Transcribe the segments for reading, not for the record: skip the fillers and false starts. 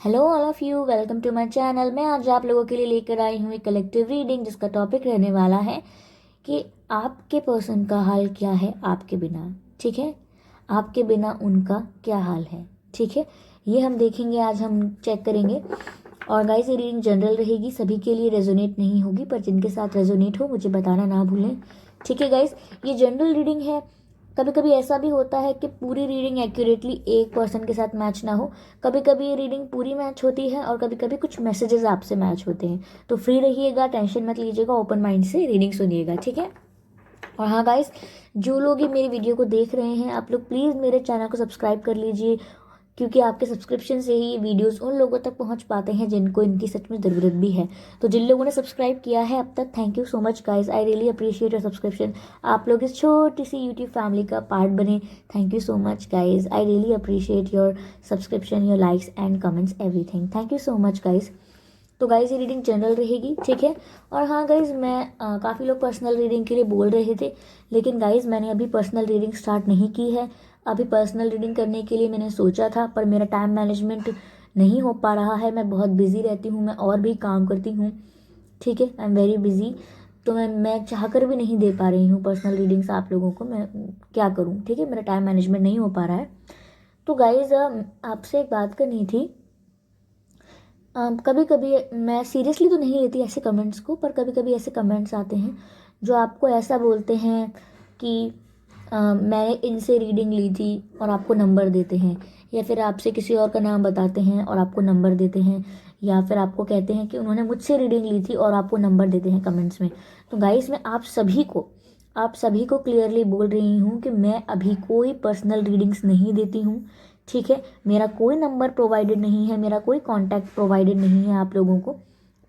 Hello all of you, welcome to my channel. मैं आज आप लोगों के लिए लेकर आई हूँ एक कलेक्टिव रीडिंग जिसका टॉपिक रहने वाला है कि आपके पर्सन का हाल क्या है आपके बिना। ठीक है, आपके बिना उनका क्या हाल है। ठीक है, ये हम देखेंगे, आज हम चेक करेंगे। और गाइस, ये रीडिंग जनरल रहेगी, सभी के लिए रेजोनेट नहीं होगी, पर जिनके साथ रेजोनेट हो मुझे बताना ना भूलें। ठीक है गाइस, ये जनरल रीडिंग है। कभी कभी ऐसा भी होता है कि पूरी रीडिंग एक्यूरेटली एक पर्सन के साथ मैच ना हो। कभी कभी ये रीडिंग पूरी मैच होती है और कभी कभी कुछ मैसेजेस आपसे मैच होते हैं। तो फ्री रहिएगा, टेंशन मत लीजिएगा, ओपन माइंड से रीडिंग सुनिएगा। ठीक है। और हाँ गाइस, जो लोग ये मेरी वीडियो को देख रहे हैं, आप लोग प्लीज़ मेरे चैनल को सब्सक्राइब कर लीजिए, क्योंकि आपके सब्सक्रिप्शन से ही ये वीडियोस उन लोगों तक पहुंच पाते हैं जिनको इनकी सच में ज़रूरत भी है। तो जिन लोगों ने सब्सक्राइब किया है अब तक, thank you so much guys, I really appreciate your subscription. आप लोग इस छोटी सी यूट्यूब फैमिली का पार्ट बने। Thank you so much guys, I really appreciate your subscription, your likes and comments, everything. Thank you so much guys. तो guys, ये reading general रहेगी। ठीक है। और हाँ गाइज, मैं काफ़ी लोग पर्सनल रीडिंग के लिए बोल रहे थे, लेकिन गाइज मैंने अभी पर्सनल रीडिंग स्टार्ट नहीं की है। अभी पर्सनल रीडिंग करने के लिए मैंने सोचा था, पर मेरा टाइम मैनेजमेंट नहीं हो पा रहा है। मैं बहुत बिजी रहती हूँ, मैं और भी काम करती हूँ। ठीक है, आई एम वेरी बिजी। तो मैं चाह कर भी नहीं दे पा रही हूँ पर्सनल रीडिंग्स आप लोगों को। मैं क्या करूँ। ठीक है, मेरा टाइम मैनेजमेंट नहीं हो पा रहा है। तो गाइज, आपसे एक बात करनी थी। कभी कभी मैं सीरियसली तो नहीं लेती ऐसे कमेंट्स को, पर कभी कभी ऐसे कमेंट्स आते हैं जो आपको ऐसा बोलते हैं कि मैंने इनसे रीडिंग ली थी और आपको नंबर देते हैं, या फिर आपसे किसी और का नाम बताते हैं और आपको नंबर देते हैं, या फिर आपको कहते हैं कि उन्होंने मुझसे रीडिंग ली थी और आपको नंबर देते हैं कमेंट्स में। तो गाइस, मैं आप सभी को क्लियरली बोल रही हूँ कि मैं अभी कोई पर्सनल रीडिंग्स नहीं देती हूँ। ठीक है, मेरा कोई नंबर प्रोवाइडेड नहीं है, मेरा कोई कांटेक्ट प्रोवाइडेड नहीं है आप लोगों को।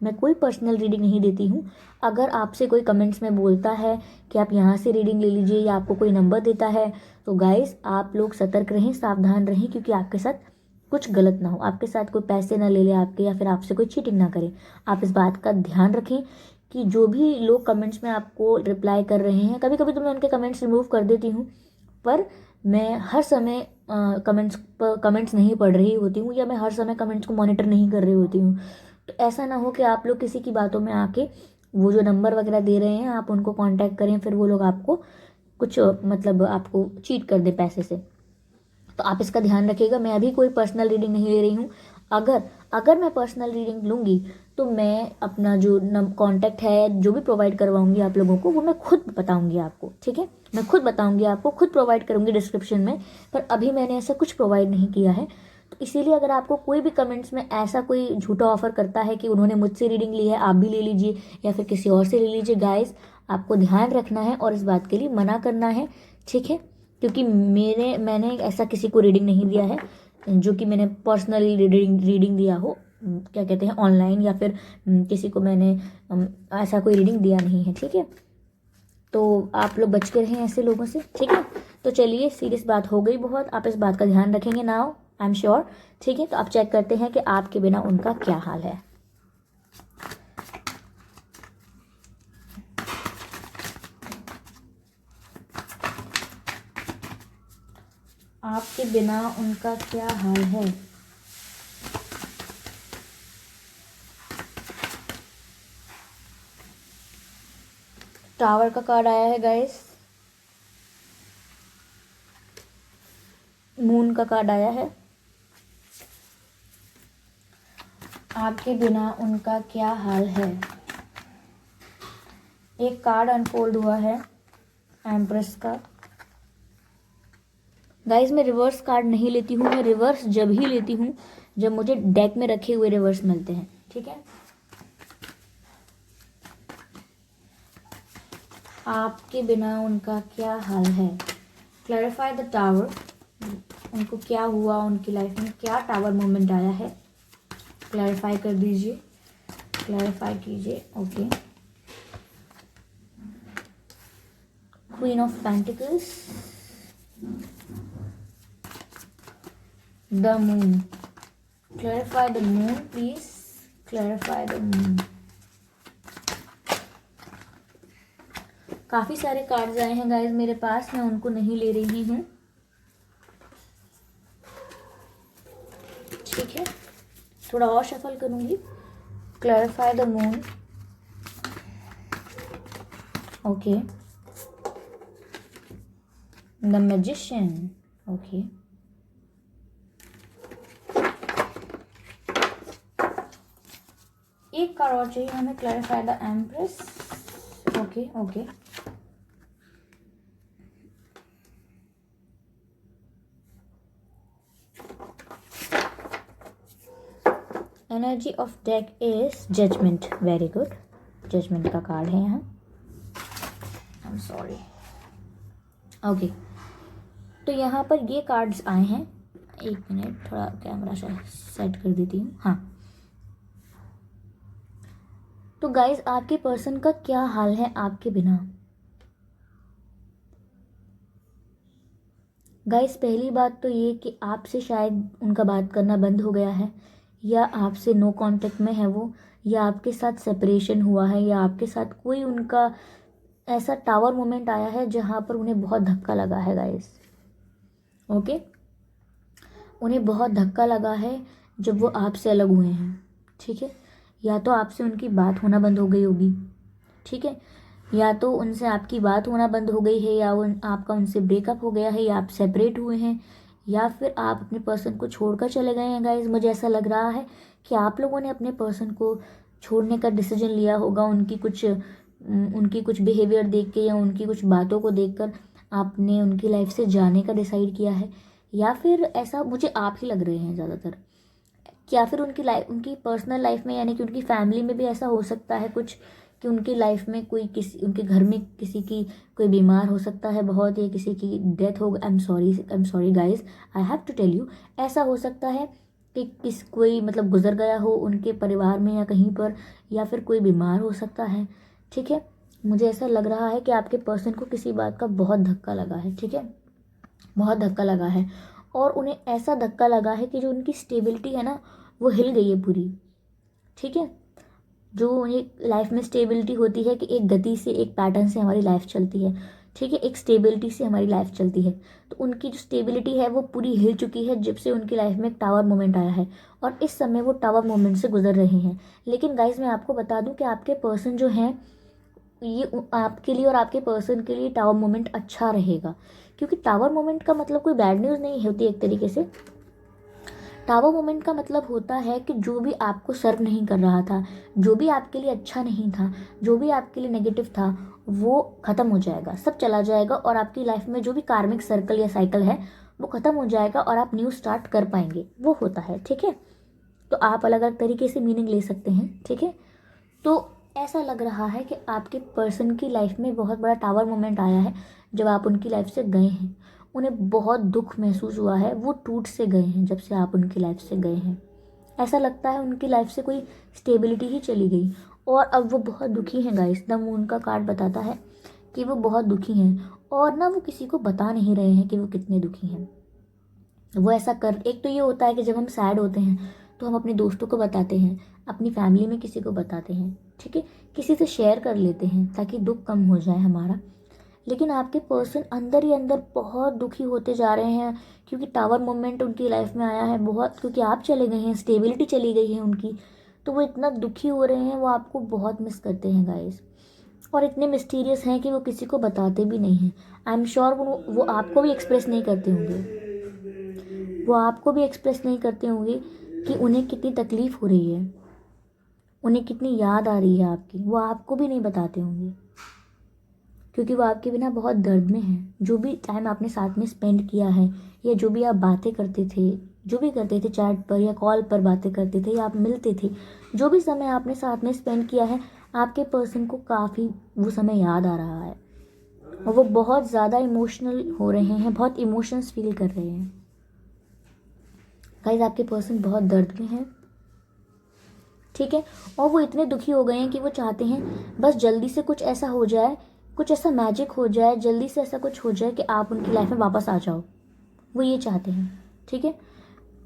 मैं कोई पर्सनल रीडिंग नहीं देती हूँ। अगर आपसे कोई कमेंट्स में बोलता है कि आप यहाँ से रीडिंग ले लीजिए या आपको कोई नंबर देता है, तो गाइस आप लोग सतर्क रहें, सावधान रहें, क्योंकि आपके साथ कुछ गलत ना हो, आपके साथ कोई पैसे ना ले ले आपके, या फिर आपसे कोई चीटिंग ना करे। आप इस बात का ध्यान रखें कि जो भी लोग कमेंट्स में आपको रिप्लाई कर रहे हैं, कभी कभी तो मैं उनके कमेंट्स रिमूव कर देती हूँ, पर मैं हर समय कमेंट्स नहीं पढ़ रही होती हूँ, या मैं हर समय कमेंट्स को मॉनिटर नहीं कर रही होती हूँ। तो ऐसा ना हो कि आप लोग किसी की बातों में आके वो जो नंबर वगैरह दे रहे हैं आप उनको कांटेक्ट करें, फिर वो लोग आपको कुछ मतलब आपको चीट कर दे पैसे से। तो आप इसका ध्यान रखिएगा। मैं अभी कोई पर्सनल रीडिंग नहीं ले रही हूँ। अगर अगर मैं पर्सनल रीडिंग लूँगी तो मैं अपना जो कांटेक्ट है जो भी प्रोवाइड करवाऊंगी आप लोगों को, वो मैं खुद बताऊंगी आपको। ठीक है, मैं खुद बताऊंगी आपको, खुद प्रोवाइड करूंगी डिस्क्रिप्शन में। पर अभी मैंने ऐसा कुछ प्रोवाइड नहीं किया है। तो इसीलिए अगर आपको कोई भी कमेंट्स में ऐसा कोई झूठा ऑफर करता है कि उन्होंने मुझसे रीडिंग ली है, आप भी ले लीजिए, या फिर किसी और से ले लीजिए, गाइस आपको ध्यान रखना है और इस बात के लिए मना करना है। ठीक है, क्योंकि मैंने ऐसा किसी को रीडिंग नहीं दिया है जो कि मैंने पर्सनली रीडिंग दिया हो, क्या कहते हैं, ऑनलाइन, या फिर किसी को मैंने ऐसा कोई रीडिंग दिया नहीं है। ठीक है, तो आप लोग बच के रहें ऐसे लोगों से। ठीक है, तो चलिए, सीरियस बात हो गई बहुत, आप इस बात का ध्यान रखेंगे नाउ, आई एम श्योर। ठीक है, तो आप चेक करते हैं कि आपके बिना उनका क्या हाल है। आपके बिना उनका क्या हाल है। टावर का कार्ड आया है गाइस, मून का कार्ड आया है। आपके बिना उनका क्या हाल है। एक कार्ड अनफोल्ड हुआ है, एम्प्रेस का। गाइस, मैं रिवर्स कार्ड नहीं लेती हूँ, मैं रिवर्स जब ही लेती हूँ जब मुझे डेक में रखे हुए रिवर्स मिलते हैं। ठीक है, आपके बिना उनका क्या हाल है। Clarify the tower. उनको क्या हुआ, उनकी लाइफ में क्या टावर मोमेंट आया है, क्लैरिफाई कर दीजिए, क्लैरिफाई कीजिए। Okay, queen of pentacles, the moon. Clarify the moon please, clarify the moon. काफी सारे कार्ड्स आए हैं गाइस मेरे पास, मैं उनको नहीं ले रही हूँ। ठीक है, थोड़ा और शफल करूँगी। Clarify the moon, okay. The magician, okay. एक कार्ड और चाहिए हमें, clarify the empress, okay okay. Energy of deck is judgement, very good. Judgement का कार्ड है यहाँ, आई एम सॉरी, ओके। तो यहाँ पर ये कार्ड्स आए हैं, एक मिनट थोड़ा कैमरा सेट कर देती हूँ, हाँ। तो गाइज आपके पर्सन का क्या हाल है आपके बिना। गाइज पहली बात तो ये कि आपसे शायद उनका बात करना बंद हो गया है, या आपसे नो कांटेक्ट में है वो, या आपके साथ सेपरेशन हुआ है, या आपके साथ कोई उनका ऐसा टावर मोमेंट आया है जहाँ पर उन्हें बहुत धक्का लगा है गाइज, ओके। उन्हें बहुत धक्का लगा है जब वो आपसे अलग हुए हैं, ठीक है। या तो आपसे उनकी बात होना बंद हो गई होगी, ठीक है, या तो उनसे आपकी बात होना बंद हो गई है, या आपका उनसे ब्रेकअप हो गया है, या आप सेपरेट हुए हैं, या फिर आप अपने पर्सन को छोड़कर चले गए हैं गाइज। मुझे ऐसा लग रहा है कि आप लोगों ने अपने पर्सन को छोड़ने का डिसीजन लिया होगा, उनकी कुछ बिहेवियर देख के या उनकी कुछ बातों को देखकर आपने उनकी लाइफ से जाने का डिसाइड किया है, या फिर ऐसा मुझे आप ही लग रहे हैं ज़्यादातर, या फिर उनकी पर्सनल लाइफ में यानी कि उनकी फैमिली में भी ऐसा हो सकता है कुछ, कि उनकी लाइफ में उनके घर में किसी की कोई बीमार हो सकता है बहुत, या किसी की डेथ हो, I am sorry guys, I have to tell you, ऐसा हो सकता है कि कोई मतलब गुजर गया हो उनके परिवार में या कहीं पर, या फिर कोई बीमार हो सकता है, ठीक है। मुझे ऐसा लग रहा है कि आपके पर्सन को किसी बात का बहुत धक्का लगा है, ठीक है, बहुत धक्का लगा है, और उन्हें ऐसा धक्का लगा है कि जो उनकी स्टेबिलिटी है ना वो हिल गई है पूरी, ठीक है। जो एक लाइफ में स्टेबिलिटी होती है कि एक गति से, एक पैटर्न से हमारी लाइफ चलती है, ठीक है, एक स्टेबिलिटी से हमारी लाइफ चलती है, तो उनकी जो स्टेबिलिटी है वो पूरी हिल चुकी है जब से उनकी लाइफ में एक टावर मोमेंट आया है, और इस समय वो टावर मोमेंट से गुजर रहे हैं। लेकिन गाइज मैं आपको बता दूं कि आपके पर्सन जो हैं, ये आपके लिए और आपके पर्सन के लिए टावर मोमेंट अच्छा रहेगा, क्योंकि टावर मोमेंट का मतलब कोई बैड न्यूज़ नहीं होती। एक तरीके से टावर मोमेंट का मतलब होता है कि जो भी आपको सर्व नहीं कर रहा था, जो भी आपके लिए अच्छा नहीं था, जो भी आपके लिए नेगेटिव था, वो ख़त्म हो जाएगा, सब चला जाएगा, और आपकी लाइफ में जो भी कार्मिक सर्कल या साइकिल है वो ख़त्म हो जाएगा और आप न्यू स्टार्ट कर पाएंगे, वो होता है, ठीक है। तो आप अलग अलग तरीके से मीनिंग ले सकते हैं, ठीक है। तो ऐसा लग रहा है कि आपके पर्सन की लाइफ में बहुत बड़ा टावर मोमेंट आया है जब आप उनकी लाइफ से गए हैं, उन्हें बहुत दुख महसूस हुआ है, वो टूट से गए हैं जब से आप उनकी लाइफ से गए हैं। ऐसा लगता है उनकी लाइफ से कोई स्टेबिलिटी ही चली गई, और अब वो बहुत दुखी हैं गाइस। द मून का कार्ड बताता है कि वो बहुत दुखी हैं, और ना वो किसी को बता नहीं रहे हैं कि वो कितने दुखी हैं। वो ऐसा कर, एक तो ये होता है कि जब हम सैड होते हैं तो हम अपने दोस्तों को बताते हैं, अपनी फैमिली में किसी को बताते हैं, ठीक है, किसी से शेयर कर लेते हैं ताकि दुख कम हो जाए हमारा। लेकिन आपके पर्सन अंदर ही अंदर बहुत दुखी होते जा रहे हैं, क्योंकि टावर मोमेंट उनकी लाइफ में आया है बहुत, क्योंकि आप चले गए हैं, स्टेबिलिटी चली गई है उनकी, तो वो इतना दुखी हो रहे हैं, वो आपको बहुत मिस करते हैं गाइस, और इतने मिस्टीरियस हैं कि वो किसी को बताते भी नहीं हैं। आई एम श्योर वो आपको भी एक्सप्रेस नहीं करते होंगे, वो आपको भी एक्सप्रेस नहीं करते होंगे कि उन्हें कितनी तकलीफ़ हो रही है, उन्हें कितनी याद आ रही है आपकी, वो आपको भी नहीं बताते होंगे, क्योंकि वो आपके बिना बहुत दर्द में है। जो भी टाइम आपने साथ में स्पेंड किया है, या जो भी आप बातें करते थे, जो भी करते थे, चैट पर या कॉल पर बातें करते थे या आप मिलते थे, जो भी समय आपने साथ में स्पेंड किया है, आपके पर्सन को काफ़ी वो समय याद आ रहा है, और वो बहुत ज़्यादा इमोशनल हो रहे हैं, बहुत इमोशंस फील कर रहे हैं। गाइस आपके पर्सन बहुत दर्द में हैं, ठीक है, और वो इतने दुखी हो गए हैं कि वो चाहते हैं बस जल्दी से कुछ ऐसा हो जाए, कुछ ऐसा मैजिक हो जाए, जल्दी से ऐसा कुछ हो जाए कि आप उनकी लाइफ में वापस आ जाओ। वो ये चाहते हैं, ठीक है,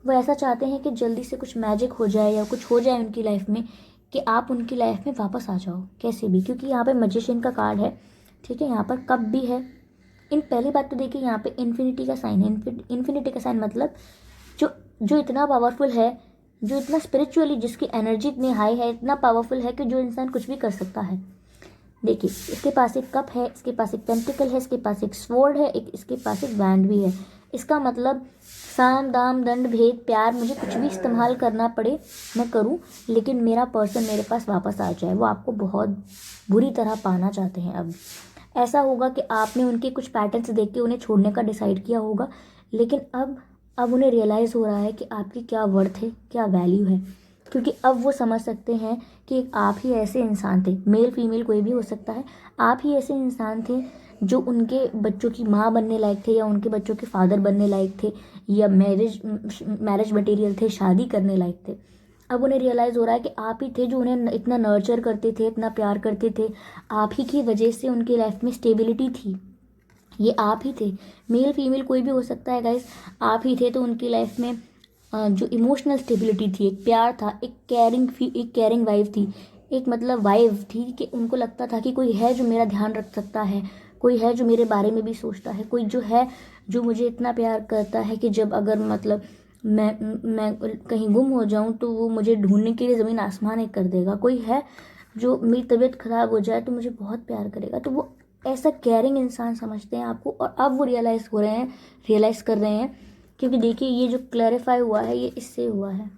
वो ऐसा चाहते हैं कि जल्दी से कुछ मैजिक हो जाए या कुछ हो जाए उनकी लाइफ में कि आप उनकी लाइफ में वापस आ जाओ कैसे भी, क्योंकि यहाँ पे मैजिशियन का कार्ड है, ठीक है, यहाँ पर कप भी है। इन पहली बात तो देखिए यहाँ पे इन्फिनिटी का साइन है। इन्फिनिटी का साइन मतलब जो जो इतना पावरफुल है, जो इतना स्पिरिचुअली, जिसकी एनर्जी इतनी हाई है, इतना पावरफुल है कि जो इंसान कुछ भी कर सकता है। देखिए, इसके पास एक कप है, इसके पास एक पेंटिकल है, इसके पास एक स्वॉर्ड है, एक इसके पास एक बैंड भी है। इसका मतलब साम दाम दंड भेद प्यार, मुझे कुछ भी इस्तेमाल करना पड़े मैं करूं, लेकिन मेरा पर्सन मेरे पास वापस आ जाए। वो आपको बहुत बुरी तरह पाना चाहते हैं। अब ऐसा होगा कि आपने उनके कुछ पैटर्न्स देख के उन्हें छोड़ने का डिसाइड किया होगा, लेकिन अब उन्हें रियलाइज़ हो रहा है कि आपकी क्या वर्थ है, क्या वैल्यू है। क्योंकि अब वो समझ सकते हैं कि आप ही ऐसे इंसान थे, मेल फीमेल कोई भी हो सकता है, आप ही ऐसे इंसान थे जो उनके बच्चों की माँ बनने लायक थे, या उनके बच्चों के फादर बनने लायक थे, या मैरिज मटेरियल थे, शादी करने लायक थे। अब उन्हें रियलाइज़ हो रहा है कि आप ही थे जो उन्हें इतना नर्चर करते थे, इतना प्यार करते थे। आप ही की वजह से उनकी लाइफ में स्टेबिलिटी थी। ये आप ही थे, मेल फीमेल कोई भी हो सकता है गाइस, आप ही थे। तो उनकी लाइफ में जो इमोशनल स्टेबिलिटी थी, एक प्यार था, एक केयरिंग वाइफ थी, एक मतलब वाइफ थी कि उनको लगता था कि कोई है जो मेरा ध्यान रख सकता है, कोई है जो मेरे बारे में भी सोचता है, कोई जो है जो मुझे इतना प्यार करता है कि जब अगर मतलब मैं कहीं गुम हो जाऊं तो वो मुझे ढूंढने के लिए ज़मीन आसमान एक कर देगा, कोई है जो मेरी तबीयत ख़राब हो जाए तो मुझे बहुत प्यार करेगा। तो वो ऐसा केयरिंग इंसान समझते हैं आपको, और अब वो रियलाइज़ कर रहे हैं। क्योंकि देखिए, ये जो क्लैरिफाई हुआ है ये इससे हुआ है।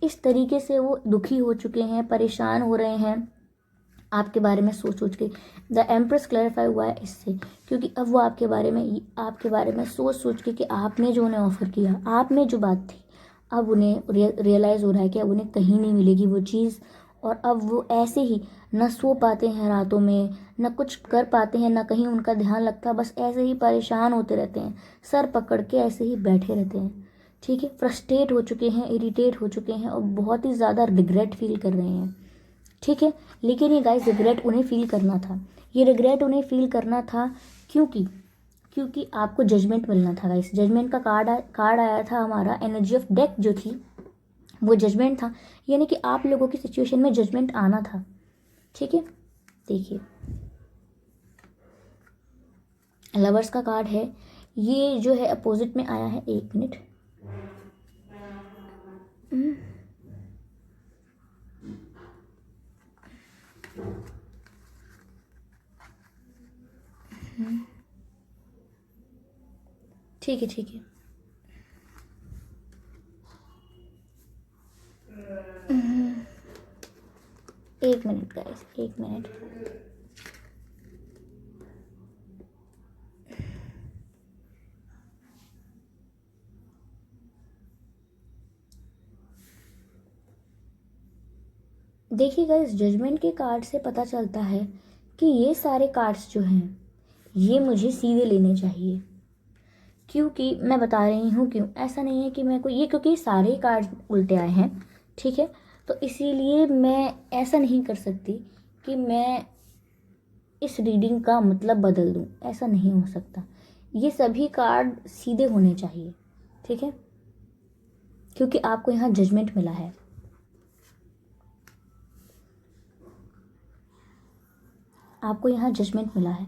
इस तरीके से वो दुखी हो चुके हैं, परेशान हो रहे हैं आपके बारे में सोच सोच के। द एम्प्रेस क्लैरिफाई हुआ है इससे, क्योंकि अब वो आपके बारे में सोच सोच के कि आपने जो उन्हें ऑफ़र किया, आप में जो बात थी, अब उन्हें रियलाइज़ हो रहा है कि अब उन्हें कहीं नहीं मिलेगी वो चीज़। और अब वो ऐसे ही न सो पाते हैं रातों में, न कुछ कर पाते हैं, न कहीं उनका ध्यान लगता, बस ऐसे ही परेशान होते रहते हैं, सर पकड़ के ऐसे ही बैठे रहते हैं। ठीक है, फ्रस्ट्रेट हो चुके हैं, इरिटेट हो चुके हैं, और बहुत ही ज़्यादा रिग्रेट फील कर रहे हैं। ठीक है, लेकिन ये गाइस रिग्रेट उन्हें फील करना था, ये रिग्रेट उन्हें फील करना था क्योंकि क्योंकि आपको जजमेंट मिलना था गाइस। जजमेंट का कार्ड आया था हमारा, एनर्जी ऑफ डेथ जो थी वो जजमेंट था, यानी कि आप लोगों की सिचुएशन में जजमेंट आना था। ठीक है, देखिए लवर्स का कार्ड है, ये जो है अपोजिट में आया है। एक मिनट, ठीक है ठीक है, एक मिनट गाइस, एक मिनट। देखिए गाइस, जजमेंट के कार्ड से पता चलता है कि ये सारे कार्ड्स जो हैं ये मुझे सीधे लेने चाहिए, क्योंकि मैं बता रही हूँ क्यों। ऐसा नहीं है कि मैं कोई ये, क्योंकि सारे कार्ड उल्टे आए हैं। ठीक है, तो इसीलिए मैं ऐसा नहीं कर सकती कि मैं इस रीडिंग का मतलब बदल दूँ, ऐसा नहीं हो सकता। ये सभी कार्ड सीधे होने चाहिए। ठीक है, क्योंकि आपको यहाँ जजमेंट मिला है। आपको यहाँ जजमेंट मिला है।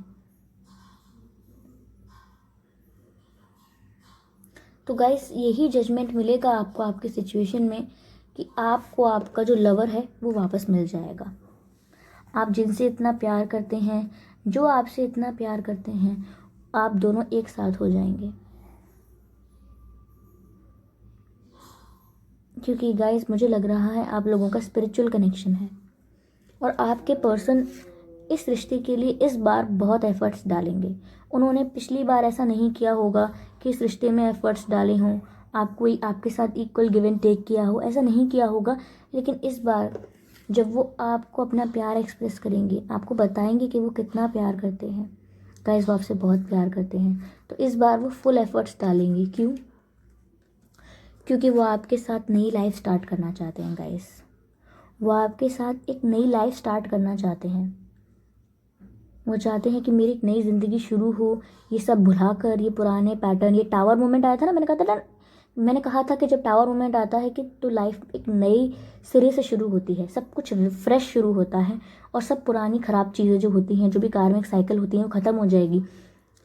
तो गाइस, यही जजमेंट मिलेगा आपको आपकी सिचुएशन में कि आपको आपका जो लवर है वो वापस मिल जाएगा। आप जिनसे इतना प्यार करते हैं, जो आपसे इतना प्यार करते हैं, आप दोनों एक साथ हो जाएंगे। क्योंकि गाइस, मुझे लग रहा है आप लोगों का स्पिरिचुअल कनेक्शन है, और आपके पर्सन इस रिश्ते के लिए इस बार बहुत एफर्ट्स डालेंगे। उन्होंने पिछली बार ऐसा नहीं किया होगा कि इस रिश्ते में एफर्ट्स डाले हों, आपके साथ इक्वल गिव एंड टेक किया हो, ऐसा नहीं किया होगा। लेकिन इस बार जब वो आपको अपना प्यार एक्सप्रेस करेंगे, आपको बताएंगे कि वो कितना प्यार करते हैं, गाइस वो आपसे बहुत प्यार करते हैं, तो इस बार वो फुल एफर्ट्स डालेंगे। क्यों? क्योंकि वो आपके साथ नई लाइफ स्टार्ट करना चाहते हैं गाइस। वो आपके साथ एक नई लाइफ स्टार्ट करना चाहते हैं। वो चाहते हैं कि मेरी एक नई ज़िंदगी शुरू हो, ये सब भुला कर, ये पुराने पैटर्न। ये टावर मोमेंट आया था ना, मैंने कहा था कि जब टावर मोमेंट आता है कि तो लाइफ एक नई सिरे से शुरू होती है, सब कुछ फ्रेश शुरू होता है, और सब पुरानी ख़राब चीज़ें जो होती हैं, जो भी कार्मिक साइकिल होती हैं, वो ख़त्म हो जाएगी।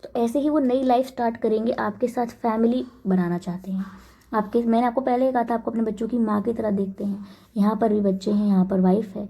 तो ऐसे ही वो नई लाइफ स्टार्ट करेंगे, आपके साथ फैमिली बनाना चाहते हैं, मैंने आपको पहले ही कहा था, आपको अपने बच्चों की माँ की तरह देखते हैं। यहाँ पर भी बच्चे हैं, यहाँ पर वाइफ है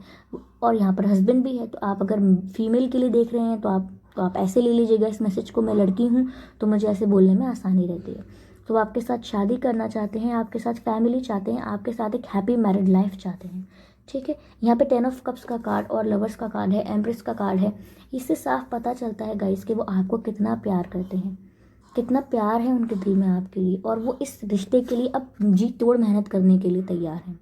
और यहाँ पर हस्बैंड भी है। तो आप अगर फीमेल के लिए देख रहे हैं तो आप ऐसे ले लीजिएगा इस मैसेज को, मैं लड़की हूँ तो मुझे ऐसे बोलने में आसानी रहती है। तो वो आपके साथ शादी करना चाहते हैं, आपके साथ फैमिली चाहते हैं, आपके साथ एक हैप्पी मैरिड लाइफ चाहते हैं। ठीक है, यहाँ पे 10 ऑफ कप्स का कार्ड और लवर्स का कार्ड है, एम्प्रेस का कार्ड है। इससे साफ पता चलता है गाइस कि वो आपको कितना प्यार करते हैं, कितना प्यार है उनके दिल में आपके लिए, और वो इस रिश्ते के लिए अब जी तोड़ मेहनत करने के लिए तैयार हैं।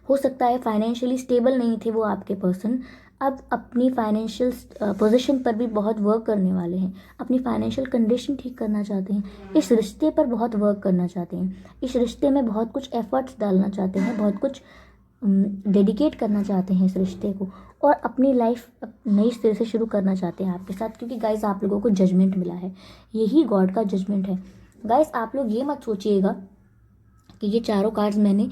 हो सकता है फाइनेंशियली स्टेबल नहीं थे वो आपके पर्सन, अब अपनी फाइनेंशियल पोजीशन पर भी बहुत वर्क करने वाले हैं, अपनी फाइनेंशियल कंडीशन ठीक करना चाहते हैं, इस रिश्ते पर बहुत वर्क करना चाहते हैं, इस रिश्ते में बहुत कुछ एफर्ट्स डालना चाहते हैं, बहुत कुछ डेडिकेट करना चाहते हैं इस रिश्ते को, और अपनी लाइफ नई सिरे से शुरू करना चाहते हैं आपके साथ। क्योंकि गाइस आप लोगों को जजमेंट मिला है, यही गॉड का जजमेंट है। गाइस आप लोग ये मत सोचिएगा कि ये चारों कार्ड्स मैंने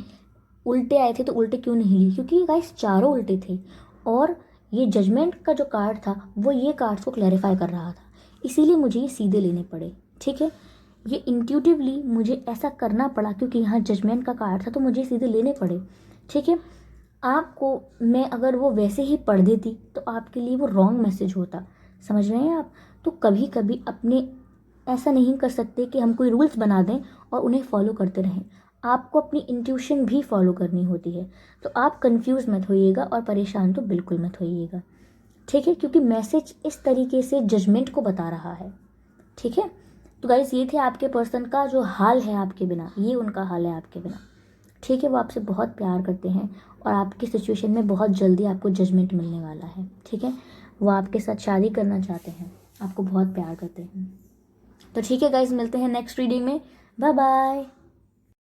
उल्टे आए थे तो उल्टे क्यों नहीं ली, क्योंकि गाइस चारों उल्टे थे, और ये जजमेंट का जो कार्ड था वो ये कार्ड्स को क्लैरिफाई कर रहा था, इसीलिए मुझे ये सीधे लेने पड़े। ठीक है, ये इंट्यूटिवली मुझे ऐसा करना पड़ा क्योंकि यहाँ जजमेंट का कार्ड था तो मुझे सीधे लेने पड़े। ठीक है, आपको मैं अगर वो वैसे ही पढ़ देती तो आपके लिए वो रॉन्ग मैसेज होता, समझ रहे हैं आप। तो कभी कभी अपने ऐसा नहीं कर सकते कि हम कोई रूल्स बना दें और उन्हें फॉलो करते रहें, आपको अपनी इंट्यूशन भी फॉलो करनी होती है। तो आप कंफ्यूज मत होइएगा और परेशान तो बिल्कुल मत होइएगा। ठीक है, क्योंकि मैसेज इस तरीके से जजमेंट को बता रहा है। ठीक है, तो गाइस ये थे आपके पर्सन का जो हाल है आपके बिना, ये उनका हाल है आपके बिना। ठीक है, वो आपसे बहुत प्यार करते हैं और आपकी सिचुएशन में बहुत जल्दी आपको जजमेंट मिलने वाला है। ठीक है, वो आपके साथ शादी करना चाहते हैं, आपको बहुत प्यार करते हैं। तो ठीक है गाइस, मिलते हैं नेक्स्ट रीडिंग में। Bye bye.